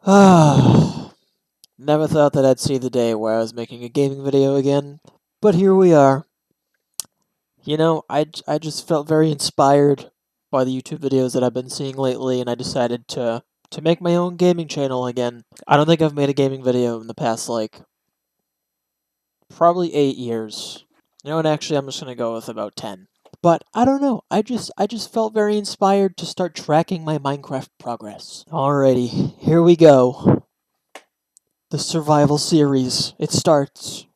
Never thought that I'd see the day where I was making a gaming video again, but here we are. I just felt very inspired by the YouTube videos that I've been seeing lately, and I decided to make my own gaming channel again. I don't think I've made a gaming video in the past, probably 8 years. And actually, I'm just gonna go with about 10. But I don't know. I just felt very inspired to start tracking my Minecraft progress. Alrighty, here we go. The survival series. It starts.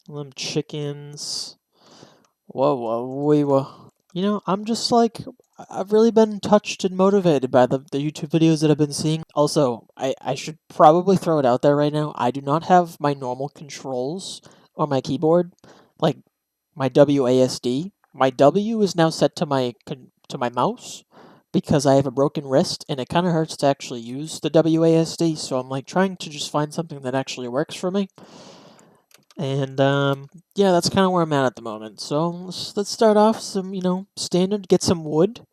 Them chickens. Whoa. I'm just like, I've really been touched and motivated by the YouTube videos that I've been seeing. Also, I should probably throw it out there right now. I do not have my normal controls on my keyboard, like my WASD. My W is now set to my mouse because I have a broken wrist and it kind of hurts to actually use the WASD. So I'm like trying to just find something that actually works for me. And yeah, that's kind of where I'm at the moment. So let's start off some, standard. Get some wood.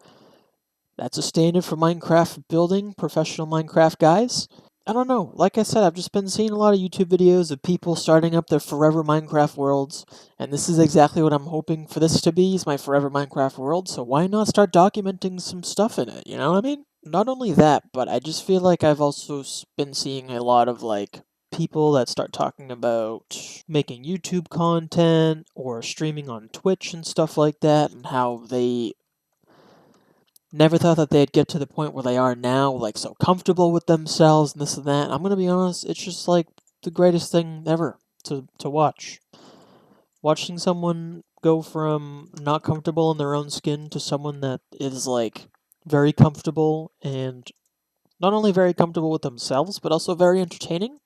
That's a standard for Minecraft building, professional Minecraft guys. I don't know. Like I said, I've just been seeing a lot of YouTube videos of people starting up their forever Minecraft worlds, and this is exactly what I'm hoping for this to be, is my forever Minecraft world, so why not start documenting some stuff in it, you know what I mean? Not only that, but I just feel like I've also been seeing a lot of, people that start talking about making YouTube content or streaming on Twitch and stuff like that, and how they never thought that they'd get to the point where they are now, like so comfortable with themselves and this and that. I'm gonna be honest, it's just like the greatest thing ever to watch. Watching someone go from not comfortable in their own skin to someone that is like very comfortable, and not only very comfortable with themselves, but also very entertaining.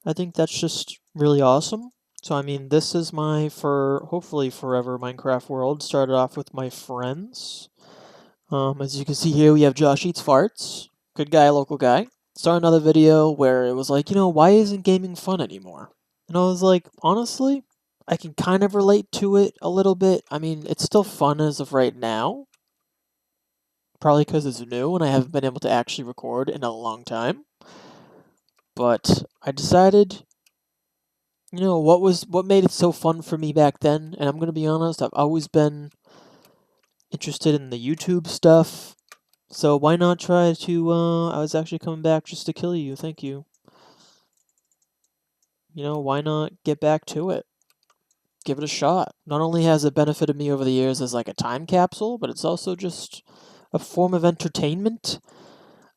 I think that's just really awesome. So I mean, this is my for hopefully forever Minecraft world. Started off with my friends. As you can see here, we have Josh Eats Farts. Good guy, local guy. Saw another video where it was like, why isn't gaming fun anymore? And I was like, honestly, I can kind of relate to it a little bit. I mean, it's still fun as of right now. Probably because it's new and I haven't been able to actually record in a long time. But I decided, what made it so fun for me back then, and I'm gonna be honest, I've always been interested in the YouTube stuff. So why not try to, I was actually coming back just to kill you, thank you. Why not get back to it? Give it a shot. Not only has it benefited me over the years as like a time capsule, but it's also just a form of entertainment.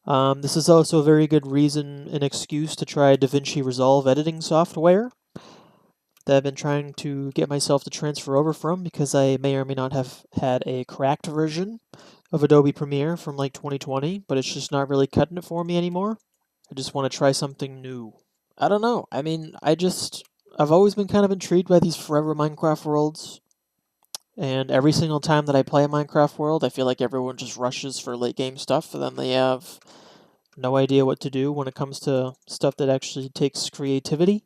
This is also a very good reason and excuse to try DaVinci Resolve editing software that I've been trying to get myself to transfer over from, because I may or may not have had a cracked version of Adobe Premiere from like 2020, but it's just not really cutting it for me anymore. I just want to try something new. I don't know. I mean, I've always been kind of intrigued by these forever Minecraft worlds. And every single time that I play a Minecraft world, I feel like everyone just rushes for late game stuff, and then they have no idea what to do when it comes to stuff that actually takes creativity.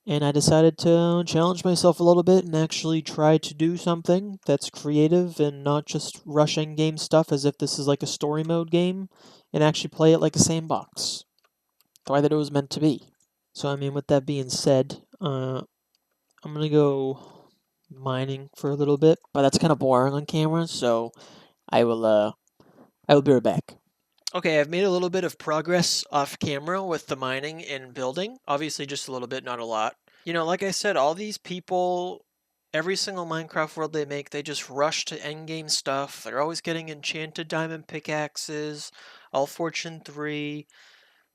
And I decided to challenge myself a little bit and actually try to do something that's creative and not just rush in-game stuff as if this is like a story mode game, and actually play it like a sandbox, the way that it was meant to be. So I mean, with that being said, I'm gonna go mining for a little bit, but that's kind of boring on camera, so I will be right back. Okay, I've made a little bit of progress off camera with the mining and building. Obviously, just a little bit, not a lot. Like I said, all these people, every single Minecraft world they make, they just rush to endgame stuff. They're always getting enchanted diamond pickaxes, all Fortune 3,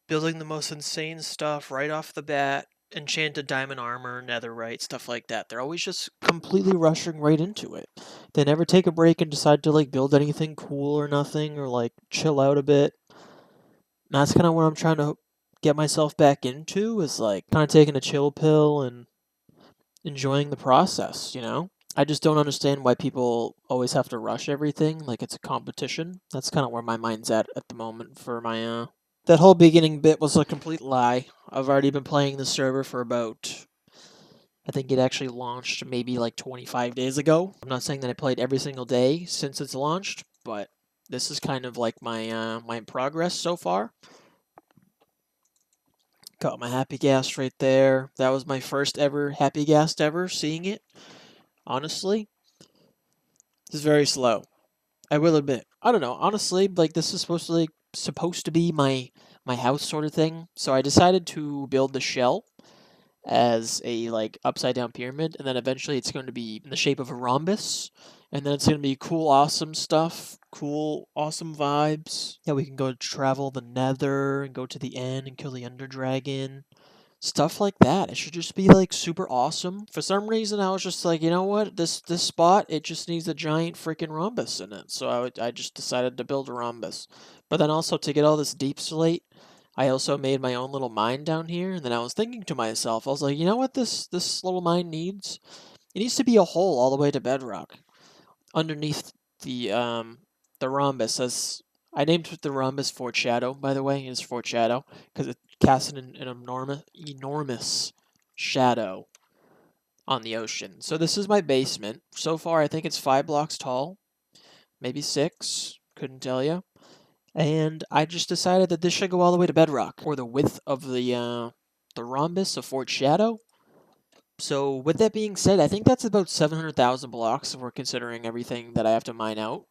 building the most insane stuff right off the bat, enchanted diamond armor, netherite, stuff like that. They're always just completely rushing right into it. They never take a break and decide to like build anything cool or nothing, or like chill out a bit. And that's kind of what I'm trying to get myself back into, is like kind of taking a chill pill and enjoying the process. I just don't understand why people always have to rush everything like it's a competition. That's kind of where my mind's at the moment for my that whole beginning bit was a complete lie. I've already been playing the server for about, I think it actually launched maybe like 25 days ago. I'm not saying that I played every single day since it's launched, but this is kind of like my my progress so far. Got my happy gas right there. That was my first ever happy gas ever seeing it. Honestly, this is very slow. I will admit. I don't know. Honestly, like this is supposed to be my house sort of thing. So I decided to build the shell as a like upside down pyramid, and then eventually it's going to be in the shape of a rhombus, and then it's going to be cool, awesome stuff, cool, awesome vibes. Yeah, we can go travel the Nether and go to the end and kill the Ender Dragon. Stuff like that. It should just be like super awesome. For some reason, I was just like, you know what? This spot, it just needs a giant freaking rhombus in it. So I just decided to build a rhombus. But then also to get all this deep slate, I also made my own little mine down here. And then I was thinking to myself, I was like, you know what this little mine needs? It needs to be a hole all the way to bedrock underneath the rhombus. As I named the rhombus Fort Shadow, by the way. It's Fort Shadow because it casts an enormous shadow on the ocean. So this is my basement. So far, I think it's 5 blocks tall, maybe 6. Couldn't tell you. And I just decided that this should go all the way to bedrock, or the width of the rhombus of Fort Shadow. So with that being said, I think that's about 700,000 blocks if we're considering everything that I have to mine out.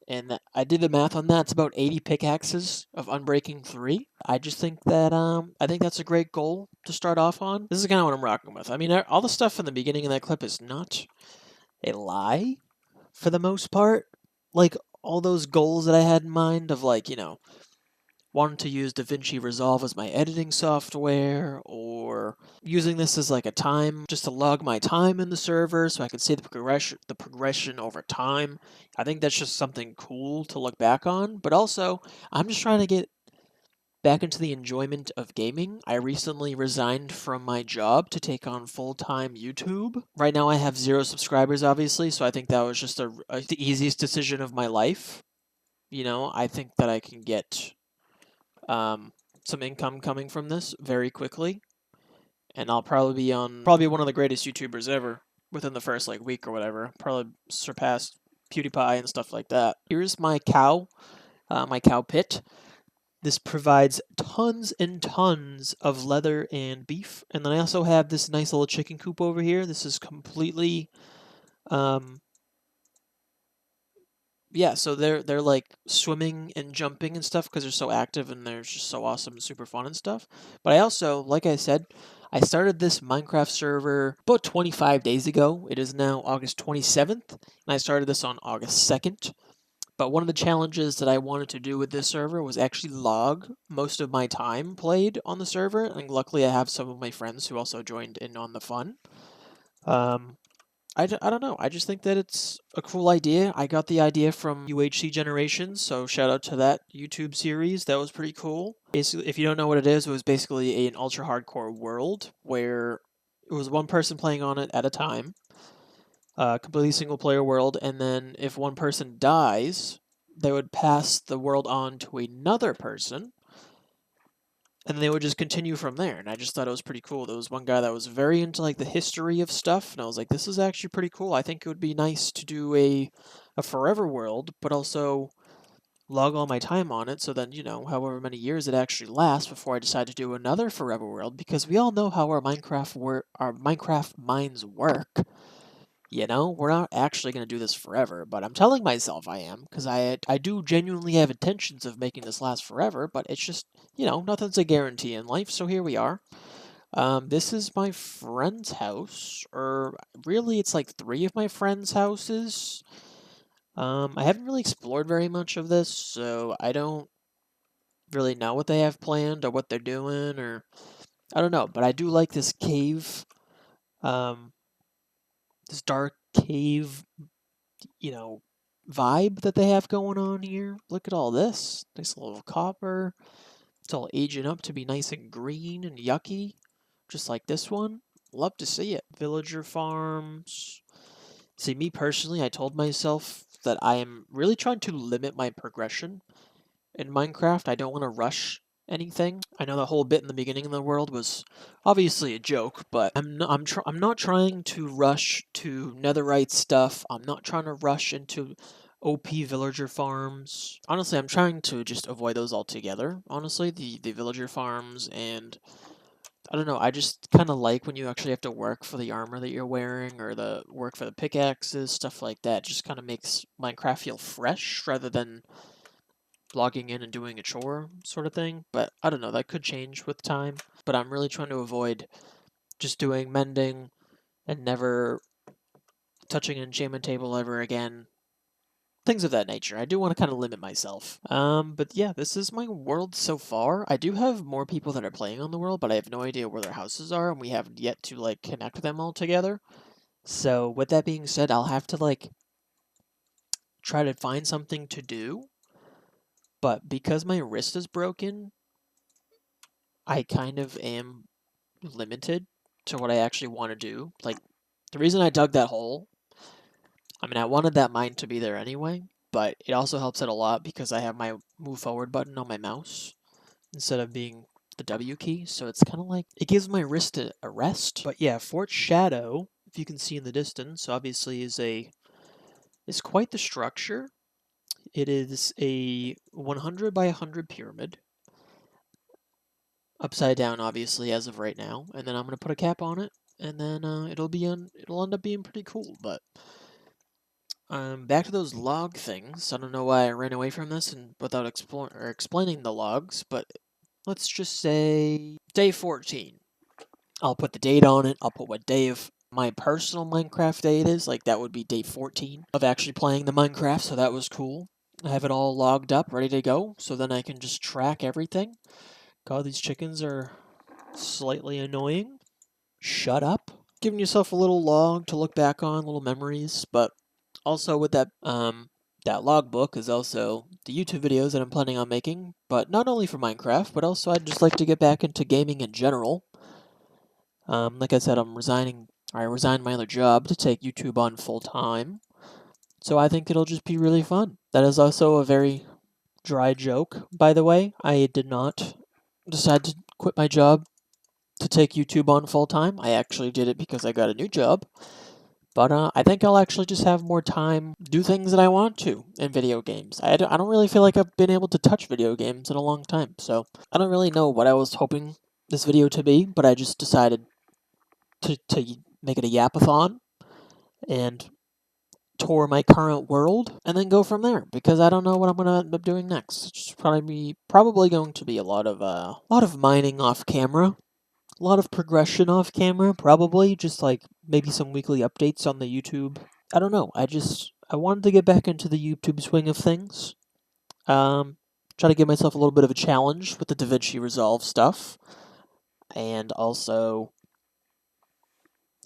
And I did the math on that. It's about 80 pickaxes of Unbreaking 3. I just think that I think that's a great goal to start off on. This is kind of what I'm rocking with. I mean, all the stuff in the beginning of that clip is not a lie for the most part. Like all those goals that I had in mind of like, you know, wanting to use DaVinci Resolve as my editing software, or using this as like a time, just to log my time in the server so I can see the progression over time. I think that's just something cool to look back on, but also I'm just trying to get back into the enjoyment of gaming. I recently resigned from my job to take on full-time YouTube. Right now I have 0 subscribers, obviously, so I think that was just the easiest decision of my life. You know, I think that I can get some income coming from this very quickly, and I'll probably be one of the greatest YouTubers ever within the first like week or whatever. Probably surpass PewDiePie and stuff like that. Here's my cow pit. This provides tons and tons of leather and beef, and then I also have this nice little chicken coop over here. This is completely yeah, so they're like swimming and jumping and stuff because they're so active and they're just so awesome and super fun and stuff. But I also, like I said, I started this Minecraft server about 25 days ago. It is now August 27th, and I started this on August 2nd. But one of the challenges that I wanted to do with this server was actually log most of my time played on the server, and luckily I have some of my friends who also joined in on the fun. I don't know. I just think that it's a cool idea. I got the idea from UHC Generations, so shout out to that YouTube series. That was pretty cool. Basically, if you don't know what it was basically an ultra hardcore world where it was one person playing on it at a time, completely single player world, and then if one person dies, they would pass the world on to another person, and they would just continue from there. And I just thought it was pretty cool. There was one guy that was very into like the history of stuff, and I was like, this is actually pretty cool. I think it would be nice to do a forever world, but also log all my time on it, so then, you know, however many years it actually lasts before I decide to do another forever world, because we all know how our Minecraft minds work. You know, we're not actually going to do this forever, but I'm telling myself I am, because I do genuinely have intentions of making this last forever, but it's just, you know, nothing's a guarantee in life, so here we are. This is my friend's house, or really it's like 3 of my friends' houses. I haven't really explored very much of this, so I don't really know what they have planned or what they're doing, or I don't know, but I do like this cave, this dark cave, you know, vibe that they have going on here. Look at all this. Nice little copper. It's all aging up to be nice and green and yucky, just like this one. Love to see it. Villager farms. See, me personally, I told myself that I am really trying to limit my progression in Minecraft. I don't want to rush anything. I know the whole bit in the beginning of the world was obviously a joke, but I'm not trying to rush to netherite stuff. I'm not trying to rush into OP villager farms. Honestly, I'm trying to just avoid those altogether. Honestly, the villager farms, and I don't know, I just kind of like when you actually have to work for the armor that you're wearing, or the work for the pickaxes, stuff like that. Just kind of makes Minecraft feel fresh rather than logging in and doing a chore sort of thing. But I don't know, that could change with time. But I'm really trying to avoid just doing mending and never touching an enchantment table ever again. Things of that nature. I do want to kind of limit myself. But yeah, this is my world so far. I do have more people that are playing on the world, but I have no idea where their houses are, and we have yet to, like, connect them all together. So, with that being said, I'll have to, like, try to find something to do. But because my wrist is broken, I kind of am limited to what I actually want to do. Like, the reason I dug that hole, I mean, I wanted that mine to be there anyway, but it also helps it a lot because I have my move forward button on my mouse instead of being the W key, so it's kind of like, it gives my wrist a rest. But yeah, Fort Shadow, if you can see in the distance, obviously is quite the structure. It is a 100 by 100 pyramid. Upside down, obviously, as of right now, and then I'm gonna put a cap on it, and then it'll end up being pretty cool. But back to those log things. I don't know why I ran away from this and without explaining the logs, but let's just say day 14. I'll put the date on it. I'll put what day of my personal Minecraft day it is. Like, that would be day 14 of actually playing the Minecraft, so that was cool. I have it all logged up, ready to go, so then I can just track everything. God, these chickens are slightly annoying. Shut up. Giving yourself a little log to look back on, little memories, but also with that logbook is also the YouTube videos that I'm planning on making, but not only for Minecraft, but also I'd just like to get back into gaming in general. Like I said, I resigned my other job to take YouTube on full time, so I think it'll just be really fun. That is also a very dry joke, by the way. I did not decide to quit my job to take YouTube on full time. I actually did it because I got a new job. But I think I'll actually just have more time do things that I want to in video games. I don't really feel like I've been able to touch video games in a long time, so I don't really know what I was hoping this video to be, but I just decided to make it a yapathon and tour my current world and then go from there, because I don't know what I'm going to end up doing next. It's probably going to be a lot of mining off camera. A lot of progression off camera, probably. Just like maybe some weekly updates on the YouTube. I don't know. I wanted to get back into the YouTube swing of things. Try to give myself a little bit of a challenge with the DaVinci Resolve stuff. And also,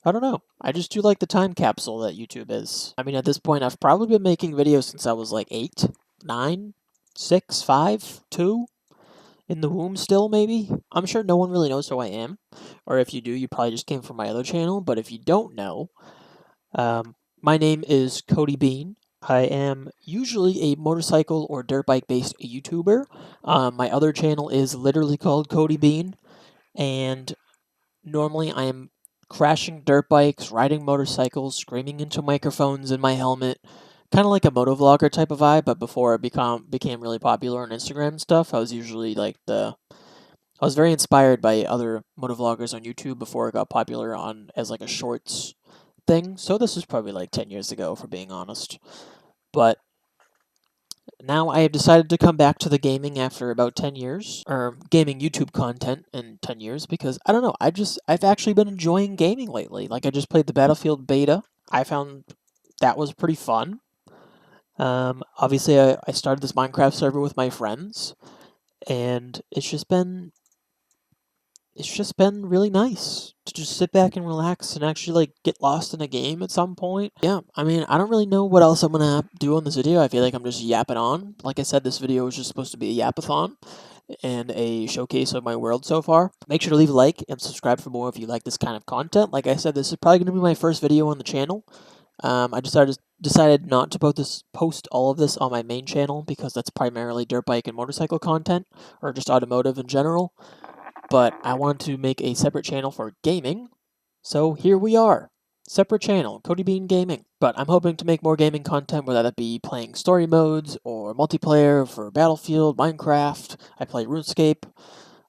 I don't know. I just do like the time capsule that YouTube is. I mean, at this point, I've probably been making videos since I was like 8, 9, 6, 5, 2. In the womb still, maybe? I'm sure no one really knows who I am. Or if you do, you probably just came from my other channel. But if you don't know, my name is Cody Bean. I am usually a motorcycle or dirt bike based YouTuber. My other channel is literally called Cody Bean. And normally I am crashing dirt bikes, riding motorcycles, screaming into microphones in my helmet. Kind of like a motovlogger type of vibe, but before it became really popular on Instagram and stuff, I was usually like I was very inspired by other motovloggers on YouTube before it got popular as like a shorts thing. So this was probably like 10 years ago, for being honest. But now I have decided to come back to the gaming after about 10 years, or gaming YouTube content in 10 years, because I don't know, I've actually been enjoying gaming lately. Like, I just played the Battlefield beta. I found that was pretty fun. Obviously, I started this Minecraft server with my friends, and it's just been really nice to just sit back and relax and actually, like, get lost in a game at some point. Yeah, I mean, I don't really know what else I'm gonna do on this video. I feel like I'm just yapping on. Like I said, this video was just supposed to be a yapathon and a showcase of my world so far. Make sure to leave a like and subscribe for more if you like this kind of content. Like I said, this is probably gonna be my first video on the channel. I decided not to post all of this on my main channel because that's primarily dirt bike and motorcycle content, or just automotive in general. But I wanted to make a separate channel for gaming, so here we are. separate channel, Cody Bean Gaming. But I'm hoping to make more gaming content, whether that be playing story modes or multiplayer for Battlefield, Minecraft. I play RuneScape.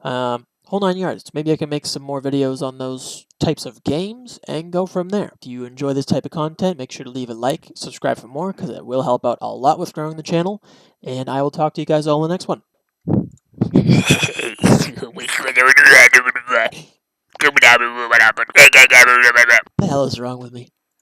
Whole 9 yards. Maybe I can make some more videos on those types of games and go from there. If you enjoy this type of content, make sure to leave a like, subscribe for more, because it will help out a lot with growing the channel. And I will talk to you guys all in the next one. What the hell is wrong with me?